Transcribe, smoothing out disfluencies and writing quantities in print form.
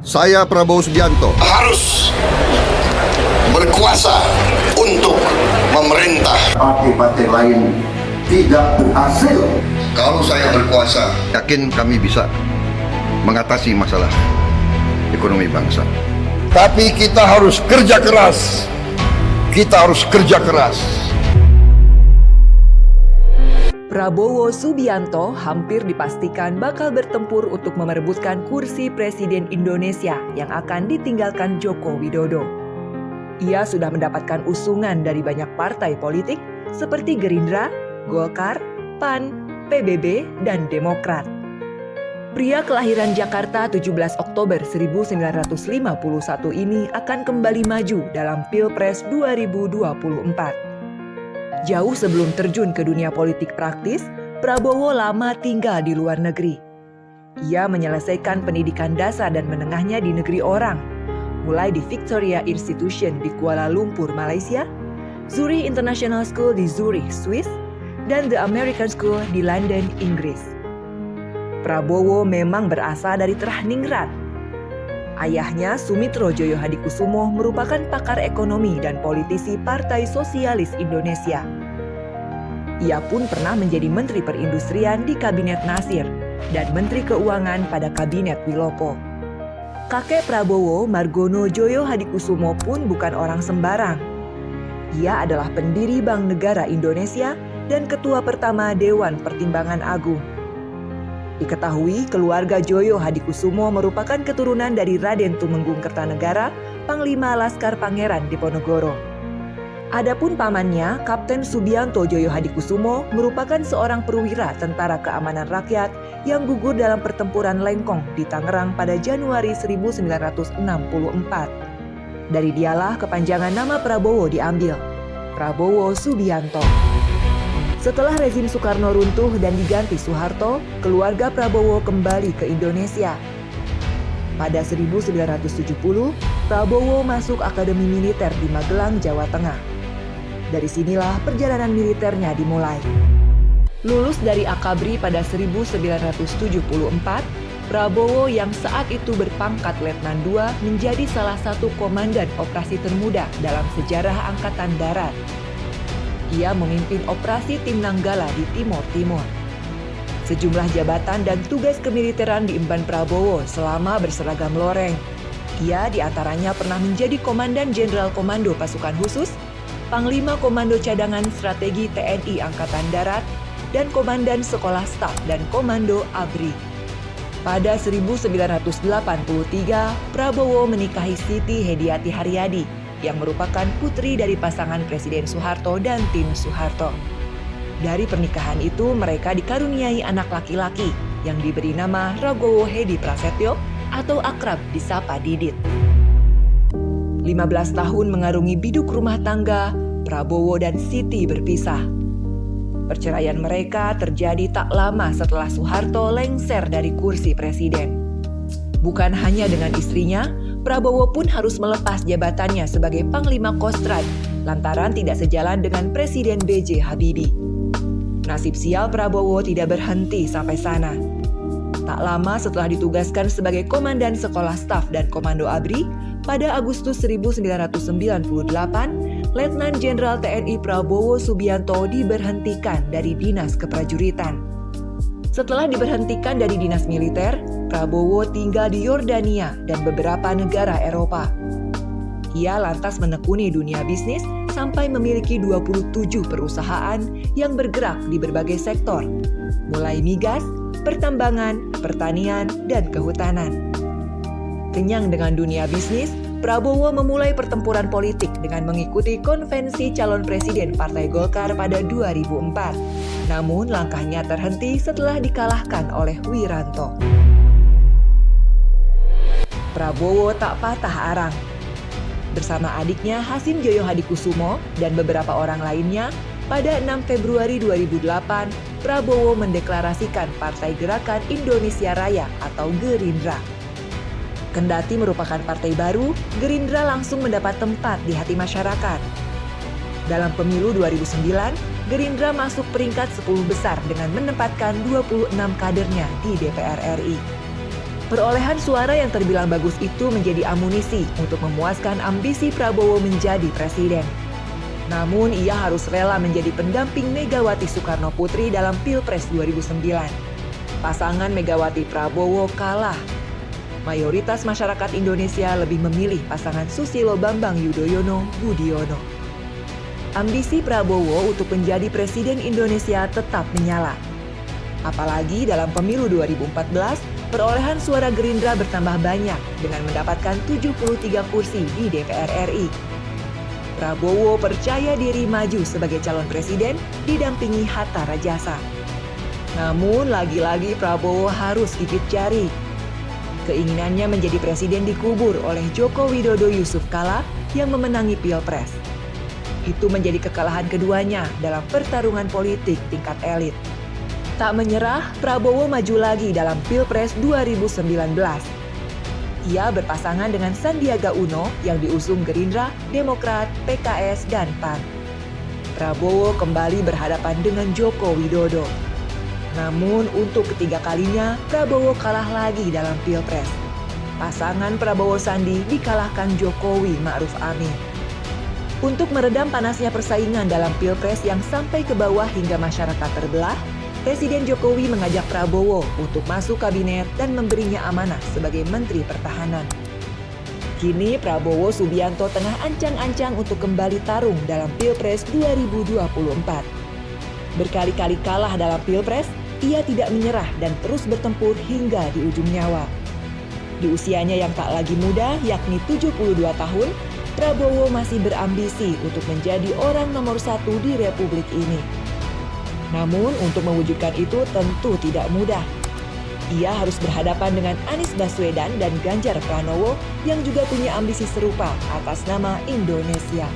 Saya Prabowo Subianto harus berkuasa untuk memerintah. Partai-partai lain tidak berhasil. Kalau saya berkuasa, yakin kami bisa mengatasi masalah ekonomi bangsa. Tapi kita harus kerja keras. Kita harus kerja keras. Prabowo Subianto hampir dipastikan bakal bertempur untuk memerebutkan kursi Presiden Indonesia yang akan ditinggalkan Joko Widodo. Ia sudah mendapatkan usungan dari banyak partai politik seperti Gerindra, Golkar, PAN, PBB, dan Demokrat. Pria kelahiran Jakarta 17 Oktober 1951 ini akan kembali maju dalam Pilpres 2024. Jauh sebelum terjun ke dunia politik praktis, Prabowo lama tinggal di luar negeri. Ia menyelesaikan pendidikan dasar dan menengahnya di negeri orang, mulai di Victoria Institution di Kuala Lumpur, Malaysia, Zurich International School di Zurich, Swiss, dan The American School di London, Inggris. Prabowo memang berasal dari Trahningrat. Ayahnya, Sumitro Joyohadikusumo, merupakan pakar ekonomi dan politisi Partai Sosialis Indonesia. Ia pun pernah menjadi Menteri Perindustrian di Kabinet Nasir dan Menteri Keuangan pada Kabinet Wilopo. Kakek Prabowo, Margono Joyohadikusumo, pun bukan orang sembarang. Ia adalah pendiri Bank Negara Indonesia dan ketua pertama Dewan Pertimbangan Agung. Diketahui keluarga Joyohadikusumo merupakan keturunan dari Raden Tumenggung Kertanegara, Panglima Laskar Pangeran Diponegoro. Adapun pamannya, Kapten Subianto Joyohadikusumo, merupakan seorang perwira tentara keamanan rakyat yang gugur dalam pertempuran Lengkong di Tangerang pada Januari 1964. Dari dialah kepanjangan nama Prabowo diambil, Prabowo Subianto. Setelah rezim Soekarno runtuh dan diganti Soeharto, keluarga Prabowo kembali ke Indonesia. Pada 1970, Prabowo masuk Akademi Militer di Magelang, Jawa Tengah. Dari sinilah perjalanan militernya dimulai. Lulus dari Akabri pada 1974, Prabowo yang saat itu berpangkat Letnan II menjadi salah satu komandan operasi termuda dalam sejarah Angkatan Darat. Ia memimpin operasi Tim Nanggala di Timur Timur. Sejumlah jabatan dan tugas kemiliteran diemban Prabowo selama berseragam loreng. Ia diantaranya pernah menjadi Komandan Jenderal Komando Pasukan Khusus, Panglima Komando Cadangan Strategi TNI Angkatan Darat, dan Komandan Sekolah Staf dan Komando ABRI. Pada 1983, Prabowo menikahi Siti Hediati Haryadi, yang merupakan putri dari pasangan Presiden Soeharto dan Tien Soeharto. Dari pernikahan itu mereka dikaruniai anak laki-laki yang diberi nama Ragowo Hedi Prasetyo atau akrab disapa Didit. 15 tahun mengarungi biduk rumah tangga, Prabowo dan Siti berpisah. Perceraian mereka terjadi tak lama setelah Soeharto lengser dari kursi presiden. Bukan hanya dengan istrinya, Prabowo pun harus melepas jabatannya sebagai Panglima Kostrad lantaran tidak sejalan dengan Presiden B.J. Habibie. Nasib sial Prabowo tidak berhenti sampai sana. Tak lama setelah ditugaskan sebagai Komandan Sekolah Staf dan Komando ABRI, pada Agustus 1998, Letnan Jenderal TNI Prabowo Subianto diberhentikan dari Dinas Keprajuritan. Setelah diberhentikan dari dinas militer, Prabowo tinggal di Yordania dan beberapa negara Eropa. Ia lantas menekuni dunia bisnis sampai memiliki 27 perusahaan yang bergerak di berbagai sektor, mulai migas, pertambangan, pertanian, dan kehutanan. Kenyang dengan dunia bisnis, Prabowo memulai pertempuran politik dengan mengikuti konvensi calon presiden Partai Golkar pada 2004. Namun langkahnya terhenti setelah dikalahkan oleh Wiranto. Prabowo tak patah arang. Bersama adiknya Hasim Joyohadikusumo dan beberapa orang lainnya, pada 6 Februari 2008, Prabowo mendeklarasikan Partai Gerakan Indonesia Raya atau Gerindra. Kendati merupakan partai baru, Gerindra langsung mendapat tempat di hati masyarakat. Dalam pemilu 2009, Gerindra masuk peringkat 10 besar dengan menempatkan 26 kadernya di DPR RI. Perolehan suara yang terbilang bagus itu menjadi amunisi untuk memuaskan ambisi Prabowo menjadi presiden. Namun ia harus rela menjadi pendamping Megawati Soekarno Putri dalam Pilpres 2009. Pasangan Megawati Prabowo kalah. Mayoritas masyarakat Indonesia lebih memilih pasangan Susilo Bambang Yudhoyono Budiono. Ambisi Prabowo untuk menjadi presiden Indonesia tetap menyala. Apalagi dalam pemilu 2014, perolehan suara Gerindra bertambah banyak dengan mendapatkan 73 kursi di DPR RI. Prabowo percaya diri maju sebagai calon presiden didampingi Hatta Rajasa. Namun lagi-lagi Prabowo harus gigit jari. Keinginannya menjadi presiden dikubur oleh Joko Widodo Yusuf Kala yang memenangi Pilpres. Itu menjadi kekalahan keduanya dalam pertarungan politik tingkat elit. Tak menyerah, Prabowo maju lagi dalam Pilpres 2019. Ia berpasangan dengan Sandiaga Uno yang diusung Gerindra, Demokrat, PKS, dan PAN. Prabowo kembali berhadapan dengan Joko Widodo. Namun untuk ketiga kalinya, Prabowo kalah lagi dalam Pilpres. Pasangan Prabowo Sandi dikalahkan Jokowi Ma'ruf Amin. Untuk meredam panasnya persaingan dalam Pilpres yang sampai ke bawah hingga masyarakat terbelah, Presiden Jokowi mengajak Prabowo untuk masuk kabinet dan memberinya amanah sebagai Menteri Pertahanan. Kini Prabowo Subianto tengah ancang-ancang untuk kembali tarung dalam Pilpres 2024. Berkali-kali kalah dalam Pilpres, ia tidak menyerah dan terus bertempur hingga di ujung nyawa. Di usianya yang tak lagi muda, yakni 72 tahun, Prabowo masih berambisi untuk menjadi orang nomor 1 di Republik ini. Namun untuk mewujudkan itu tentu tidak mudah. Ia harus berhadapan dengan Anies Baswedan dan Ganjar Pranowo yang juga punya ambisi serupa atas nama Indonesia.